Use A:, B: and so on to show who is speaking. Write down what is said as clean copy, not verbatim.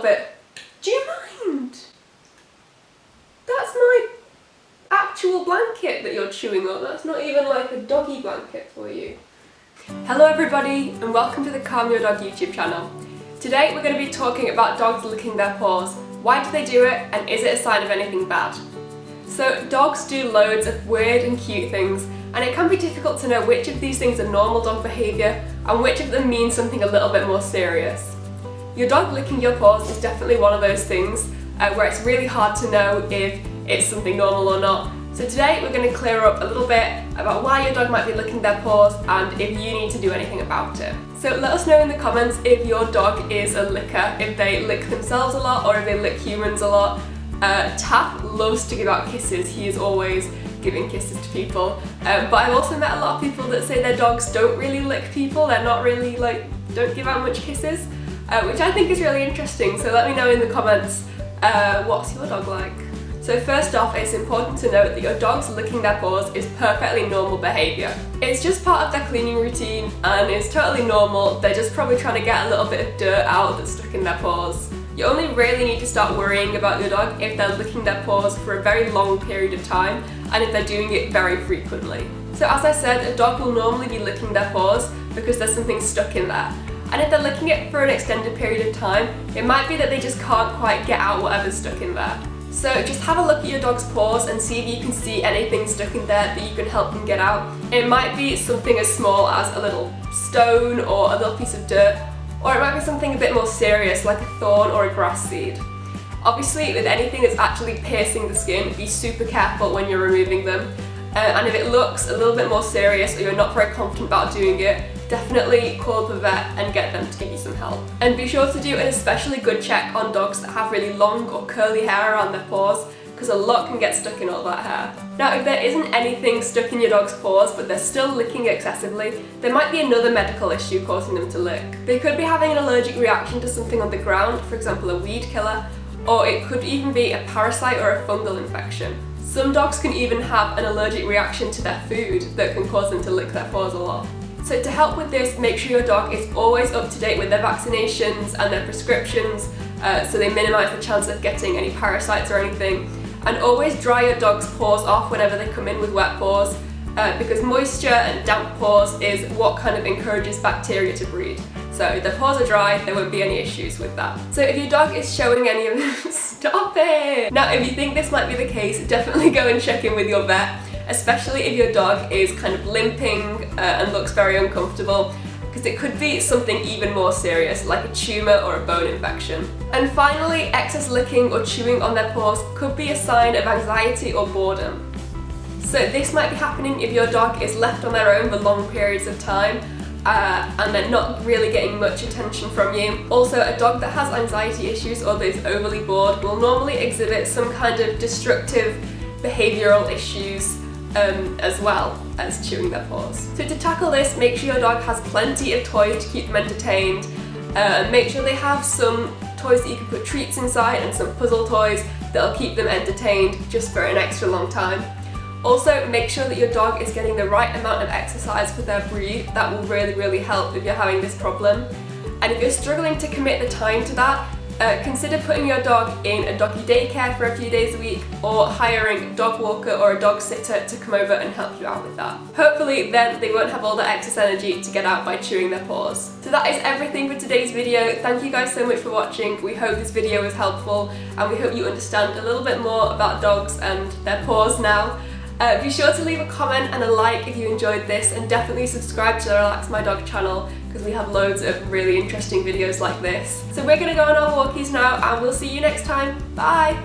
A: bit. Do you mind? That's my actual blanket that you're chewing on. That's not even like a doggy blanket for you. Hello everybody and welcome to the Calm Your Dog YouTube channel. Today we're going to be talking about dogs licking their paws. Why do they do it and is it a sign of anything bad? So dogs do loads of weird and cute things and it can be difficult to know which of these things are normal dog behaviour and which of them mean something a little bit more serious. Your dog licking your paws is definitely one of those things where it's really hard to know if it's something normal or not. So today we're going to clear up a little bit about why your dog might be licking their paws and if you need to do anything about it. So let us know in the comments if your dog is a licker, if they lick themselves a lot or if they lick humans a lot. Tap loves to give out kisses, he is always giving kisses to people. But I've also met a lot of people that say their dogs don't really lick people, they're not really don't give out much kisses, which I think is really interesting. So let me know in the comments, what's your dog like? So first off, it's important to note that your dog's licking their paws is perfectly normal behaviour. It's just part of their cleaning routine and it's totally normal. They're just probably trying to get a little bit of dirt out that's stuck in their paws. You only really need to start worrying about your dog if they're licking their paws for a very long period of time and if they're doing it very frequently. So as I said, a dog will normally be licking their paws because there's something stuck in there. And if they're licking it for an extended period of time, it might be that they just can't quite get out whatever's stuck in there. So just have a look at your dog's paws and see if you can see anything stuck in there that you can help them get out. It might be something as small as a little stone or a little piece of dirt, or it might be something a bit more serious like a thorn or a grass seed. Obviously with anything that's actually piercing the skin, be super careful when you're removing them. And if it looks a little bit more serious or you're not very confident about doing it, definitely call up a vet and get them to give you some help. And be sure to do an especially good check on dogs that have really long or curly hair around their paws, because a lot can get stuck in all that hair. Now if there isn't anything stuck in your dog's paws but they're still licking excessively, there might be another medical issue causing them to lick. They could be having an allergic reaction to something on the ground, for example a weed killer, or it could even be a parasite or a fungal infection. Some dogs can even have an allergic reaction to their food that can cause them to lick their paws a lot. So to help with this, make sure your dog is always up to date with their vaccinations and their prescriptions so they minimise the chance of getting any parasites or anything. And always dry your dog's paws off whenever they come in with wet paws because moisture and damp paws is what kind of encourages bacteria to breed. So if their paws are dry, there won't be any issues with that. So if your dog is showing any of this, stop it! Now if you think this might be the case, definitely go and check in with your vet, especially if your dog is kind of limping and looks very uncomfortable, because it could be something even more serious like a tumour or a bone infection. And finally, excess licking or chewing on their paws could be a sign of anxiety or boredom. So this might be happening if your dog is left on their own for long periods of time and they're not really getting much attention from you. Also, a dog that has anxiety issues or that is overly bored will normally exhibit some kind of destructive behavioural issues as well as chewing their paws. So to tackle this, make sure your dog has plenty of toys to keep them entertained. Make sure they have some toys that you can put treats inside and some puzzle toys that'll keep them entertained just for an extra long time. Also, make sure that your dog is getting the right amount of exercise for their breed. That will really help if you're having this problem. And if you're struggling to commit the time to that, consider putting your dog in a doggy daycare for a few days a week or hiring a dog walker or a dog sitter to come over and help you out with that. Hopefully then they won't have all the excess energy to get out by chewing their paws. So that is everything for today's video. Thank you guys so much for watching. We hope this video was helpful and we hope you understand a little bit more about dogs and their paws now. Be sure to leave a comment and a like if you enjoyed this, and definitely subscribe to the Relax My Dog channel because we have loads of really interesting videos like this. So we're going to go on our walkies now and we'll see you next time. Bye!